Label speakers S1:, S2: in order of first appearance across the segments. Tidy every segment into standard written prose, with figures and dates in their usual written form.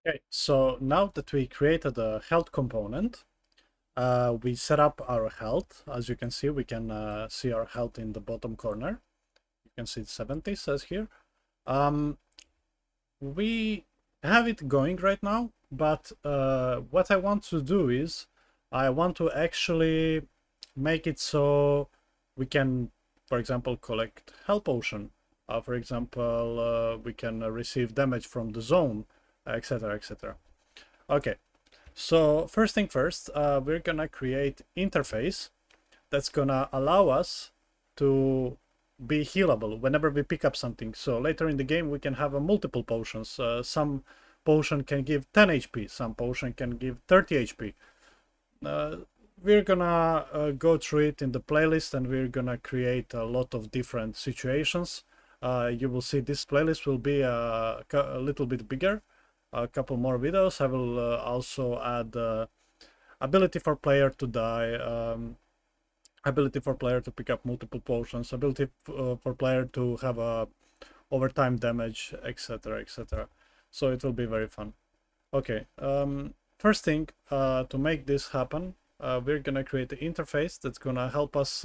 S1: Okay, so now that we created a health component, we set up our health. As you can see, we can see our health in the bottom corner. You can see 70 says here. We have it going right now, but what I want to do is I want to actually make it so we can, for example, collect health potion. For example, we can receive damage from the zone, etc., etc. Okay, so first thing first, we're gonna create interface that's gonna allow us to be healable whenever we pick up something. So later in the game we can have multiple potions. Some potion can give 10 HP, some potion can give 30 HP. We're gonna go through it in the playlist, and we're gonna create a lot of different situations. You will see this playlist will be a little bit bigger, a couple more videos. I will also add ability for player to die, ability for player to pick up multiple potions, ability for player to have a overtime damage, etc., etc. So it will be very fun. Okay, first thing, to make this happen, we're gonna create an interface that's gonna help us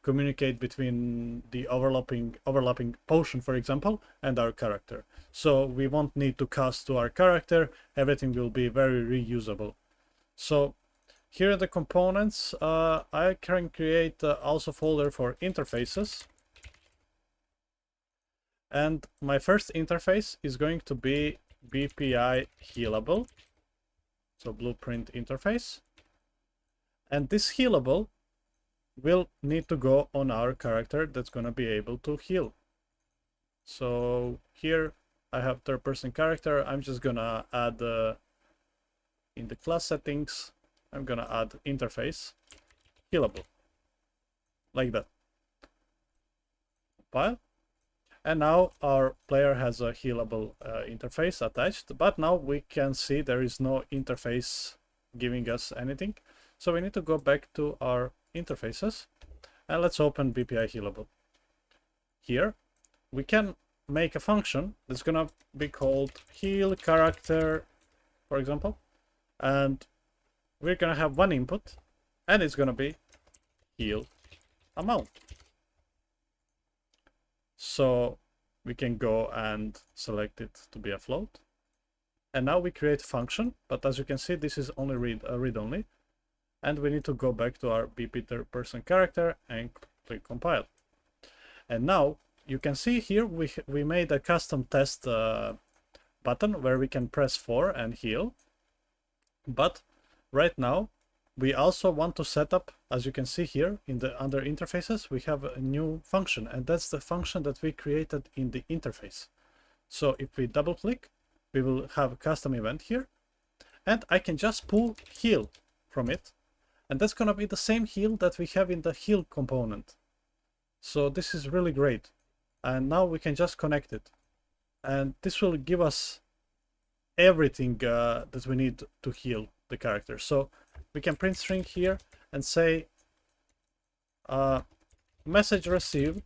S1: communicate between the overlapping potion, for example, and our character. So we won't need to cast to our character. Everything will be very reusable. So here are the components. I can create also folder for interfaces. And my first interface is going to be BPI healable. So blueprint interface. And this healable will need to go on our character that's going to be able to heal. So here I have third person character. I'm just going to add in the class settings, I'm going to add interface healable. Like that. Compile. And now our player has a healable interface attached, but now we can see there is no interface giving us anything. So we need to go back to our interfaces, and let's open BPI healable. Here we can make a function that's gonna be called heal character, for example, and we're gonna have one input, and it's gonna be heal amount. So we can go and select it to be a float. And now we create a function, but as you can see, this is only read-only. And we need to go back to our BP third person character and click compile. And now you can see here we made a custom test button where we can press 4 and heal. But right now we also want to set up, as you can see here in the under interfaces, we have a new function, and that's the function that we created in the interface. So if we double click, we will have a custom event here, and I can just pull heal from it, and that's gonna be the same heal that we have in the heal component. So this is really great. And now we can just connect it, and this will give us everything that we need to heal the character. So we can print string here and say message received,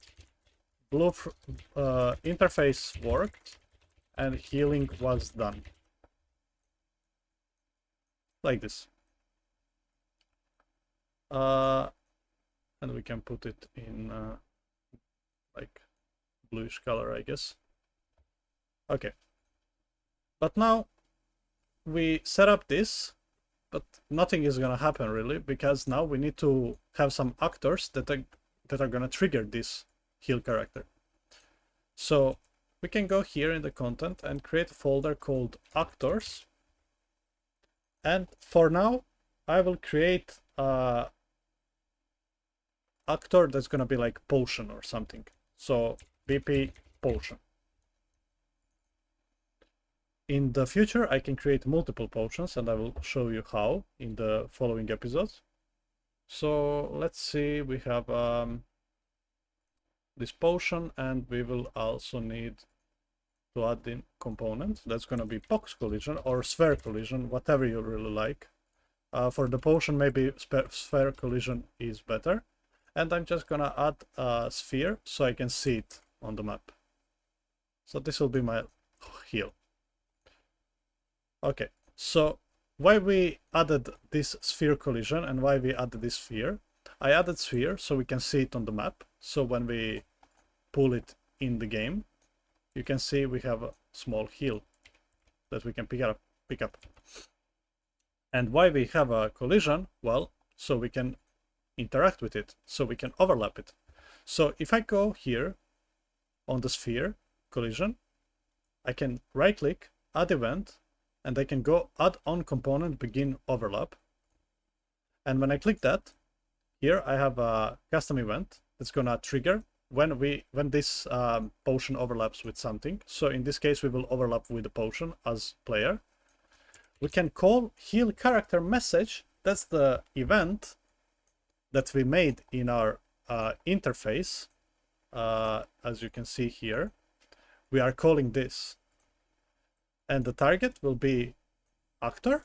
S1: interface worked, and healing was done. Like this. And we can put it in like bluish color, I guess. Okay. But now we set up this, but nothing is gonna happen really, because now we need to have some actors that are gonna trigger this heal character. So we can go here in the content and create a folder called actors. And for now, I will create a actor that's gonna be like potion or something. So BP potion. In the future, I can create multiple potions, and I will show you how in the following episodes. So let's see, we have this potion, and we will also need to add in component. That's going to be box collision or sphere collision, whatever you really like. For the potion, maybe sphere collision is better. And I'm just going to add a sphere so I can see it on the map. So this will be my heal. Okay, so why we added this sphere collision and why we added this sphere? I added sphere so we can see it on the map. So when we pull it in the game, you can see we have a small hill that we can pick up. And why we have a collision? Well, so we can interact with it, so we can overlap it. So if I go here on the sphere collision, I can right click, add event, and I can go add on component begin overlap. And when I click that, here I have a custom event that's gonna trigger when this potion overlaps with something. So in this case, we will overlap with the potion as player. We can call heal character message. That's the event that we made in our interface. As you can see here, we are calling this. And the target will be actor.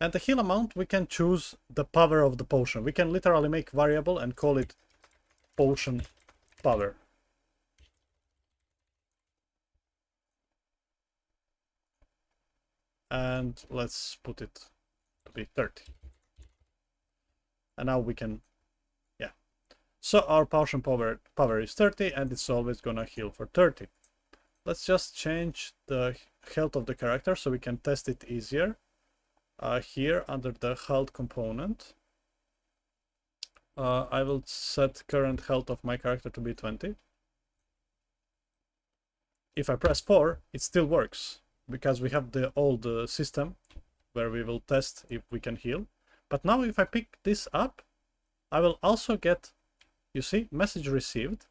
S1: And the heal amount, we can choose the power of the potion. We can literally make variable and call it potion power. And let's put it to be 30. And now we can, yeah. So our potion power is 30 and it's always gonna heal for 30. Let's just change the health of the character so we can test it easier. Here under the health component, I will set current health of my character to be 20. If I press 4, it still works because we have the old system where we will test if we can heal. But now if I pick this up, I will also get, you see, message received,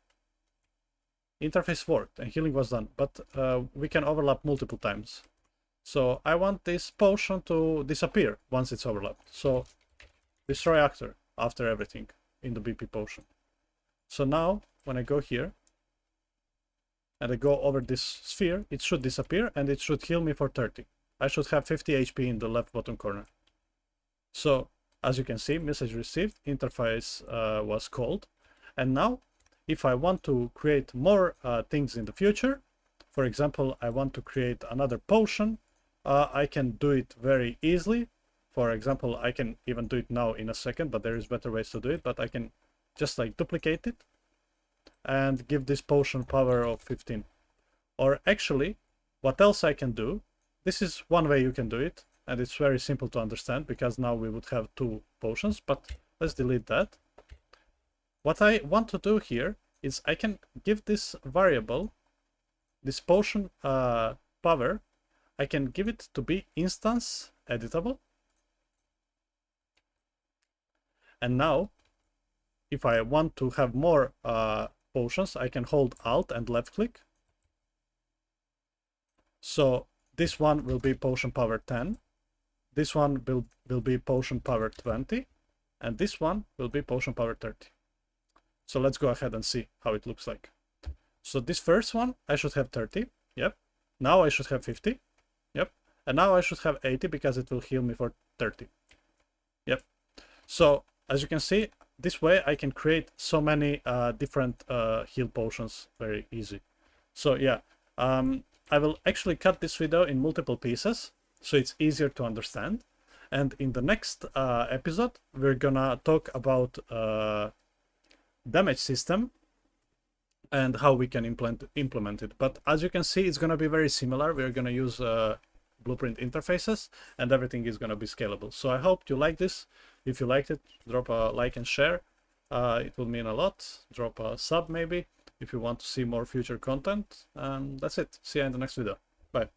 S1: interface worked and healing was done, but we can overlap multiple times. So I want this potion to disappear once it's overlapped. So destroy actor after everything in the BP potion. So now when I go here and I go over this sphere, it should disappear and it should heal me for 30. I should have 50 HP in the left bottom corner. So as you can see, message received, interface was called. And now if I want to create more things in the future, for example, I want to create another potion, I can do it very easily. For example, I can even do it now in a second, but there is better ways to do it. But I can just like duplicate it and give this potion power of 15. Or actually, what else I can do, this is one way you can do it, and it's very simple to understand because now we would have 2 potions, but let's delete that. What I want to do here is I can give this variable, this potion power, I can give it to be instance editable. And now, if I want to have more potions, I can hold Alt and left click. So this one will be potion power 10. This one will be potion power 20. And this one will be potion power 30. So let's go ahead and see how it looks like. So this first one, I should have 30. Yep. Now I should have 50. Yep. And now I should have 80 because it will heal me for 30. Yep. So as you can see, this way I can create so many different heal potions very easy. So yeah, I will actually cut this video in multiple pieces so it's easier to understand. And in the next episode, we're gonna talk about damage system and how we can implement it. But as you can see, it's gonna be very similar. We're gonna use blueprint interfaces and everything is gonna be scalable. So I hope you like this. If you liked it, drop a like and share. It will mean a lot. Drop a sub maybe if you want to see more future content. And that's it. See you in the next video. Bye.